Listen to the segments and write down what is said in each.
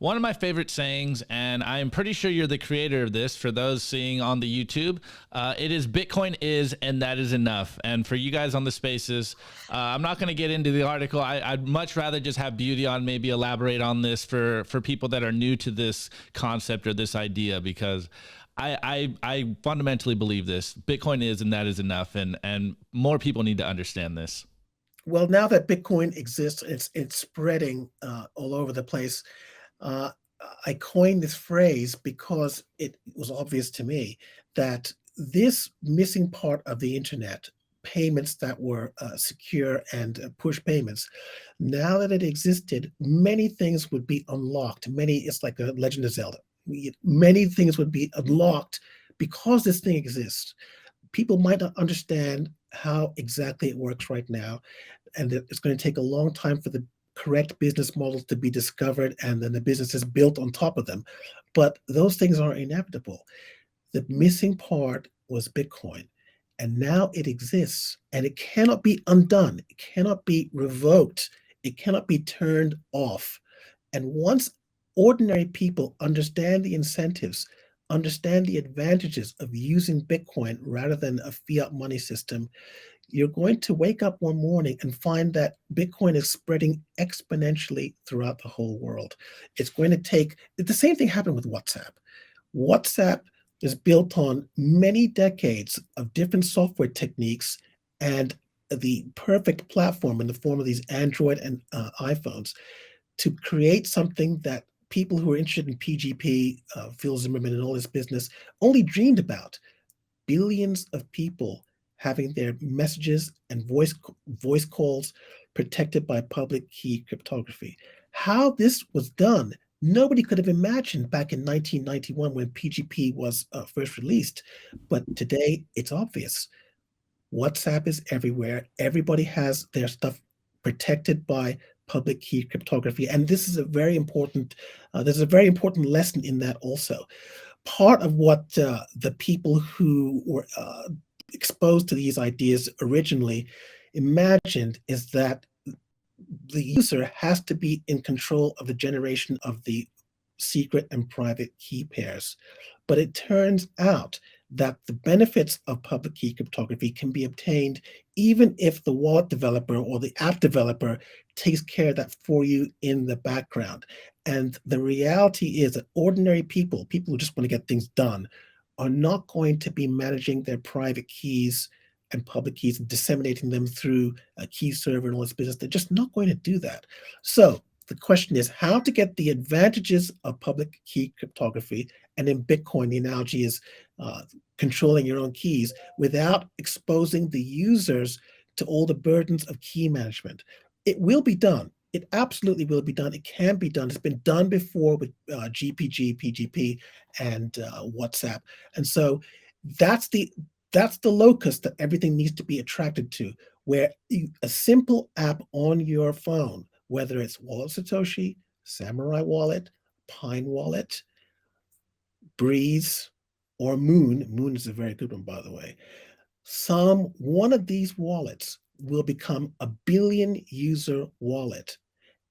One of my favorite sayings, and I'm pretty sure you're the creator of this for those seeing on the YouTube, it is Bitcoin is, and that is enough. And for you guys on the spaces, I'm not going to get into the article. I'd much rather just have Beauty on maybe elaborate on this for people that are new to this concept or this idea, because I fundamentally believe this. Bitcoin is, and that is enough. And more people need to understand this. Well, now that Bitcoin exists, it's spreading all over the place. Uh, I coined this phrase because it was obvious to me that this missing part of the internet, payments that were secure and push payments, now that it existed, many things would be unlocked. It's like a Legend of Zelda. Many things would be unlocked because this thing exists. People might not understand how exactly it works right now, and it's going to take a long time for the correct business models to be discovered and then the businesses built on top of them. But those things are inevitable. The missing part was Bitcoin. And now it exists and it cannot be undone. It cannot be revoked. It cannot be turned off. And once ordinary people understand the incentives, understand the advantages of using Bitcoin rather than a fiat money system, you're going to wake up one morning and find that Bitcoin is spreading exponentially throughout the whole world. It's going to take the same thing happened with WhatsApp. WhatsApp is built on many decades of different software techniques and the perfect platform in the form of these Android and iPhones to create something that people who are interested in PGP, Phil Zimmerman, and all this business only dreamed about. Billions of people having their messages and voice calls protected by public key cryptography. How this was done, nobody could have imagined back in 1991 when PGP was first released, but today it's obvious. WhatsApp is everywhere. Everybody has their stuff protected by public key cryptography, and this is a very important. There's a very important lesson in that also. Part of what the people who were exposed to these ideas originally imagined is that the user has to be in control of the generation of the secret and private key pairs. But it turns out that the benefits of public key cryptography can be obtained even if the wallet developer or the app developer takes care of that for you in the background. And the reality is that ordinary people who just want to get things done, are not going to be managing their private keys and public keys and disseminating them through a key server and all this business. They're just not going to do that. So the question is how to get the advantages of public key cryptography. And in Bitcoin, the analogy is controlling your own keys without exposing the users to all the burdens of key management. It will be done. It absolutely will be done. It can be done. It's been done before with GPG, PGP, and WhatsApp. And so that's the that's the locus that everything needs to be attracted to, where a simple app on your phone, whether it's Wallet Satoshi, Samurai Wallet, Pine Wallet, Breeze, or Moon. Moon is a very good one, by the way. Some one of these wallets will become a billion user wallet.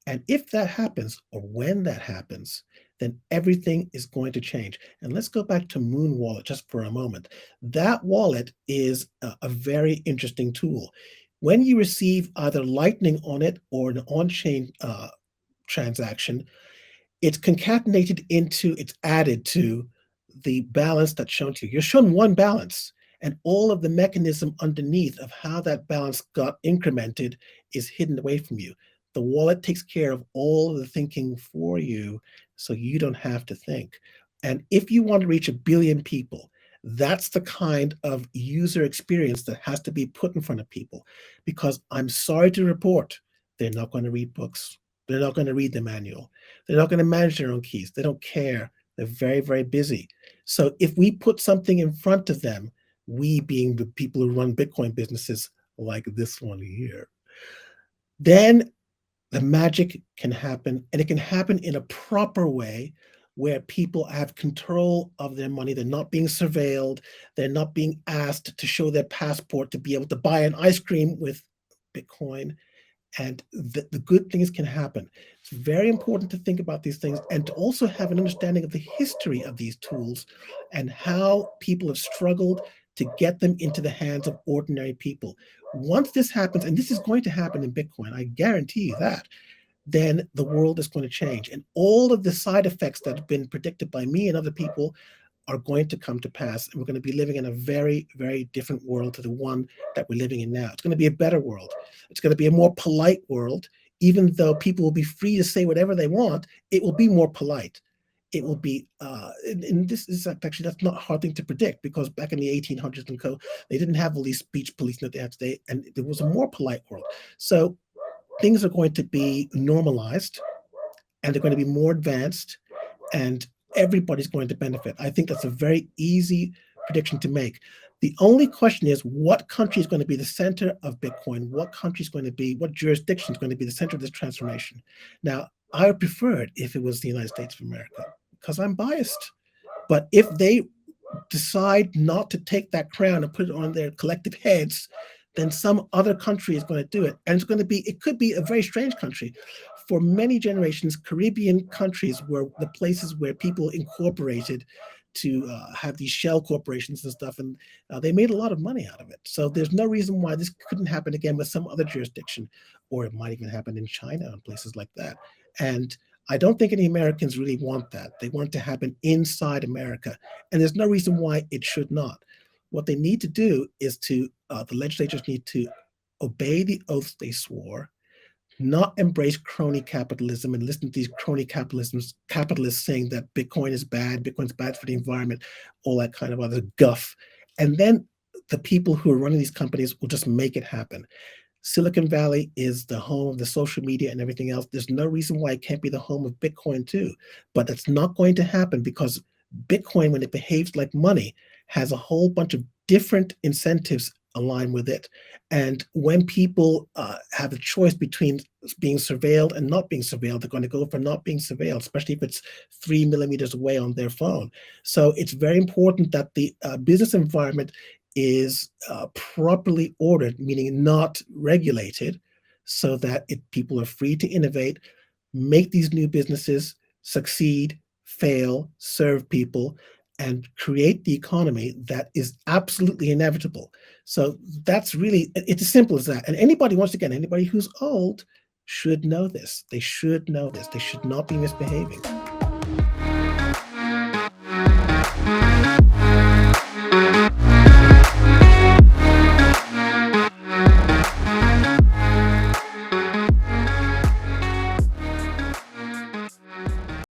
And if that happens, or when that happens, then everything is going to change. And let's go back to Moon Wallet just for a moment. That wallet is a very interesting tool. When you receive either Lightning on it or an on-chain transaction, it's added to the balance that's shown to you. You're shown one balance, and all of the mechanism underneath of how that balance got incremented is hidden away from you. The wallet takes care of all of the thinking for you, so you don't have to think. And if you want to reach a billion people, that's the kind of user experience that has to be put in front of people. Because I'm sorry to report, they're not going to read books. They're not going to read the manual. They're not going to manage their own keys. They don't care. They're very, very busy. So if we put something in front of them, we being the people who run Bitcoin businesses like this one here, then the magic can happen, and it can happen in a proper way where people have control of their money. They're not being surveilled. They're not being asked to show their passport to be able to buy an ice cream with Bitcoin. and the good things can happen. It's very important to think about these things and to also have an understanding of the history of these tools and how people have struggled to get them into the hands of ordinary people. Once this happens, and this is going to happen in Bitcoin, I guarantee you that, then the world is going to change. And all of the side effects that have been predicted by me and other people are going to come to pass. And we're going to be living in a very, very different world to the one that we're living in now. It's going to be a better world. It's going to be a more polite world. Even though people will be free to say whatever they want, it will be more polite. It will be, and this is actually, that's not a hard thing to predict, because back in the 1800s and co, they didn't have all these speech policing that they have today, and there was a more polite world. So things are going to be normalized, and they're going to be more advanced, and everybody's going to benefit. I think that's a very easy prediction to make. The only question is, what country is going to be the center of Bitcoin? What country is going to be, what jurisdiction is going to be the center of this transformation? Now, I would prefer it if it was the United States of America, because I'm biased. But if they decide not to take that crown and put it on their collective heads, then some other country is going to do it. And it's going to be, it could be a very strange country. For many generations, Caribbean countries were the places where people incorporated to have these shell corporations and stuff, and they made a lot of money out of it. So there's no reason why this couldn't happen again with some other jurisdiction, or it might even happen in China and places like that. And I don't think any Americans really want that. They want it to happen inside America, and there's no reason why it should not. What they need to do is the legislatures need to obey the oaths they swore, not embrace crony capitalism and listen to these crony capitalists saying that Bitcoin is bad, Bitcoin's bad for the environment, all that kind of other guff. And then the people who are running these companies will just make it happen. Silicon Valley is the home of the social media and everything else. There's no reason why it can't be the home of Bitcoin too, but that's not going to happen, because Bitcoin, when it behaves like money, has a whole bunch of different incentives aligned with it. And when people have a choice between being surveilled and not being surveilled, they're going to go for not being surveilled, especially if it's 3 millimeters away on their phone. So it's very important that the business environment is properly ordered, meaning not regulated, so that people are free to innovate, make these new businesses succeed, fail, serve people, and create the economy that is absolutely inevitable. So that's really, it's as simple as that. And anybody, once again, anybody who's old should know this. They should know this. They should not be misbehaving.